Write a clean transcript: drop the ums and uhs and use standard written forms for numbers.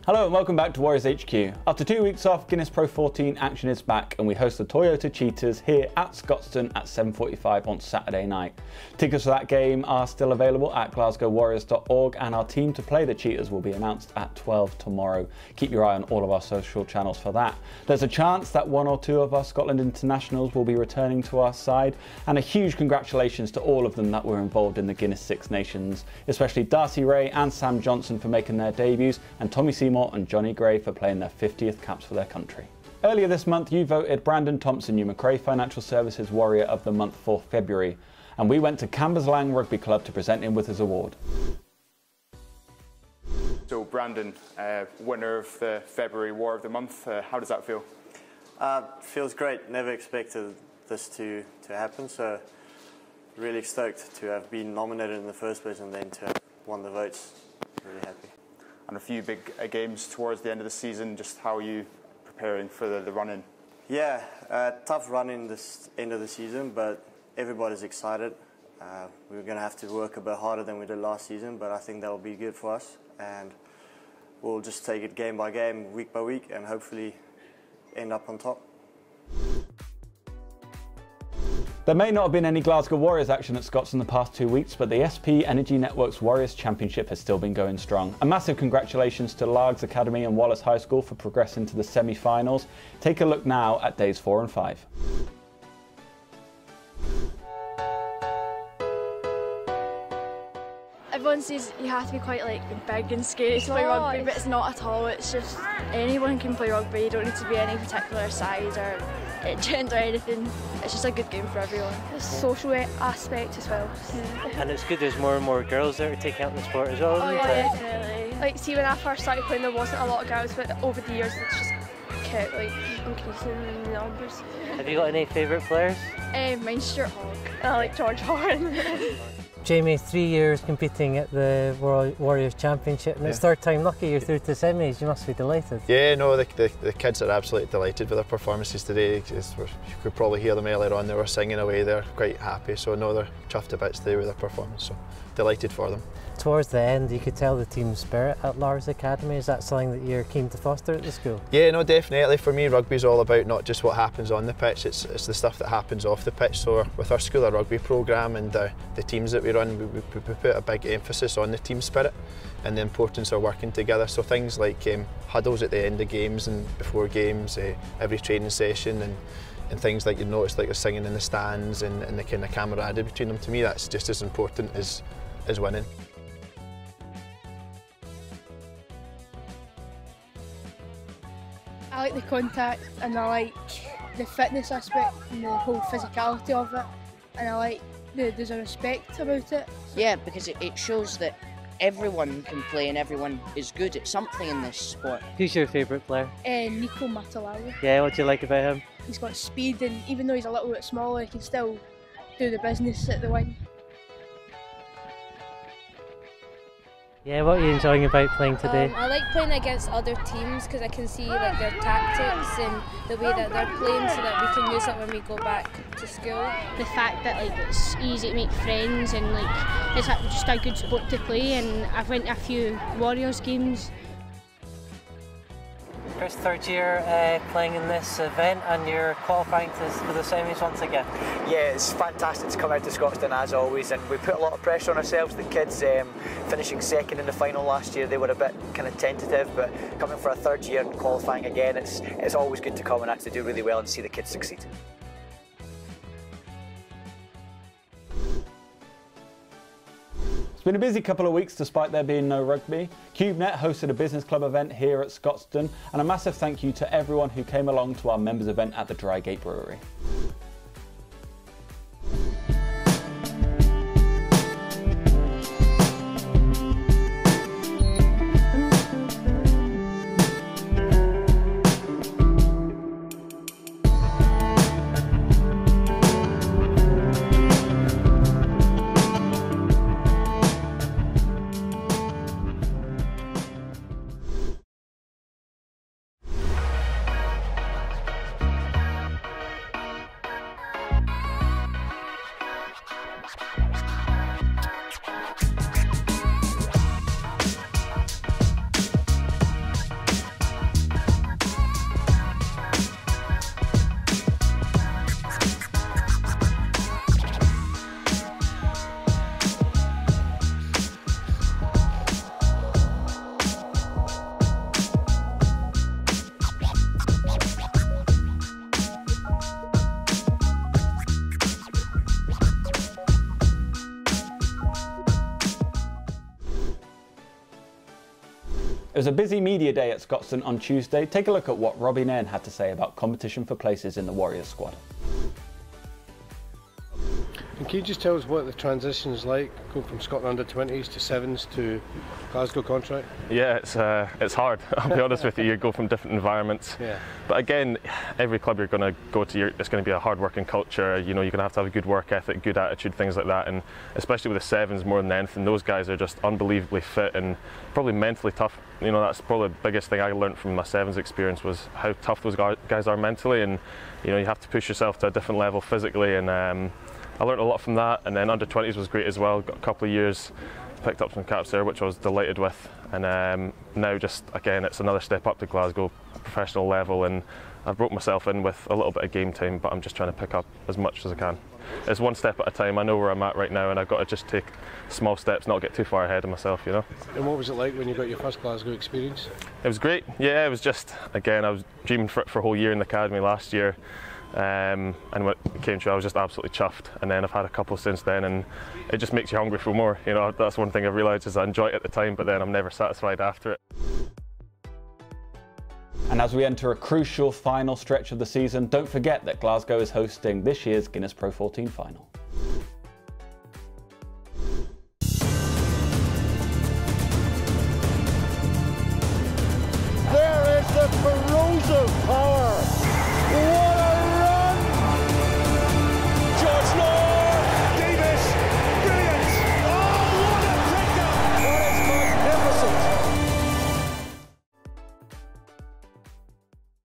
Hello and welcome back to Warriors HQ. After 2 weeks off, Guinness Pro 14 action is back and we host the Toyota Cheetahs here at Scotstoun at 7:45 on Saturday night. Tickets for that game are still available at glasgowwarriors.org and our team to play the Cheetahs will be announced at 12 tomorrow. Keep your eye on all of our social channels for that. There's a chance that one or two of our Scotland internationals will be returning to our side, and a huge congratulations to all of them that were involved in the Guinness Six Nations, especially Darcy Ray and Sam Johnson for making their debuts, and Tommy Seymour and Johnny Gray for playing their 50th caps for their country. Earlier this month you voted Brandon Thomson New Macrae Financial Services Warrior of the Month for February, and we went to Cambuslang Rugby Club to present him with his award. So Brandon, winner of the February War of the Month, how does that feel? Feels great. Never expected this to happen, so really stoked to have been nominated in the first place and then to have won the votes. Really happy. And a few big games towards the end of the season, just how are you preparing for the run-in? Yeah, tough run-in this end of the season, but everybody's excited. We're going to have to work a bit harder than we did last season, but I think that will be good for us, and we'll just take it game by game, week by week, and hopefully end up on top. There may not have been any Glasgow Warriors action at Scots in the past 2 weeks, but the SP Energy Network's Warriors Championship has still been going strong. A massive congratulations to Largs Academy and Wallace High School for progressing to the semi-finals. Take a look now at days 4 and 5. Everyone says you have to be quite big and scary to play rugby, but it's not at all. It's just anyone can play rugby. You don't need to be any particular size or gender or anything. It's just a good game for everyone. The social aspect as well. Yeah. And it's good there's more and more girls that are taking up the sport as well. Oh yeah, definitely. See, when I first started playing there wasn't a lot of girls, but over the years it's just kept increasing in the numbers. Have you got any favourite players? Mine's Stuart Hogg. I like George Horn. Jamie, 3 years competing at the Warriors Championship, and it's third time lucky you're through to semis. You must be delighted. Yeah, no, the kids are absolutely delighted with their performances today. You could probably hear them earlier on, they were singing away, they're quite happy, so no, they're chuffed to bits today with their performance, so delighted for them. Towards the end, you could tell the team spirit at Largs Academy. Is that something that you're keen to foster at the school? Yeah, no, definitely. For me, rugby's all about not just what happens on the pitch, it's the stuff that happens off the pitch. So with our school of rugby programme and the teams that we run, we put a big emphasis on the team spirit and the importance of working together. So things like huddles at the end of games and before games, every training session, and things like you notice, like the singing in the stands and the kind of camaraderie between them. To me, that's just as important as winning. I like the contact and I like the fitness aspect and the whole physicality of it, and I like there's a respect about it. Yeah, because it shows that everyone can play and everyone is good at something in this sport. Who's your favourite player? Nico Matalawi. Yeah, what do you like about him? He's got speed, and even though he's a little bit smaller, he can still do the business at the wing. Yeah, what are you enjoying about playing today? I like playing against other teams because I can see their tactics and the way that they're playing, so that we can use it when we go back to school. The fact that it's easy to make friends and it's just a good sport to play, and I've went to a few Warriors games. Chris, third year playing in this event and you're qualifying for the semis once again. Yeah, it's fantastic to come out to Scotstoun as always, and we put a lot of pressure on ourselves. The kids finishing second in the final last year, they were a bit kind of tentative, but coming for a third year and qualifying again, it's always good to come and actually do really well and see the kids succeed. It's been a busy couple of weeks despite there being no rugby. CubeNet hosted a business club event here at Scotstoun, and a massive thank you to everyone who came along to our members event at the Drygate brewery. It was a busy media day at Scotstoun on Tuesday. Take a look at what Robbie Nairn had to say about competition for places in the Warriors squad. And can you just tell us what the transition is like, going from Scotland under-20s to sevens to Glasgow contract? Yeah, it's hard. I'll be honest with you. You go from different environments. Yeah. But again, every club you're going to go to, it's going to be a hard-working culture. You know, you're going to have a good work ethic, good attitude, things like that. And especially with the sevens, more than anything, those guys are just unbelievably fit and probably mentally tough. You know, that's probably the biggest thing I learned from my sevens experience was how tough those guys are mentally. And you know, you have to push yourself to a different level physically. And I learned a lot from that, and then under-20s was great as well. Got a couple of years, picked up some caps there, which I was delighted with. And now just, again, it's another step up to Glasgow, professional level, and I've brought myself in with a little bit of game time, but I'm just trying to pick up as much as I can. It's one step at a time. I know where I'm at right now, and I've got to just take small steps, not get too far ahead of myself, you know. And what was it like when you got your first Glasgow experience? It was great. Yeah, it was just, again, I was dreaming for it for a whole year in the academy last year. And when it came to it, I was just absolutely chuffed, and then I've had a couple since then, and it just makes you hungry for more. You know, that's one thing I've realised is I enjoy it at the time, but then I'm never satisfied after it. And as we enter a crucial final stretch of the season, don't forget that Glasgow is hosting this year's Guinness Pro 14 final.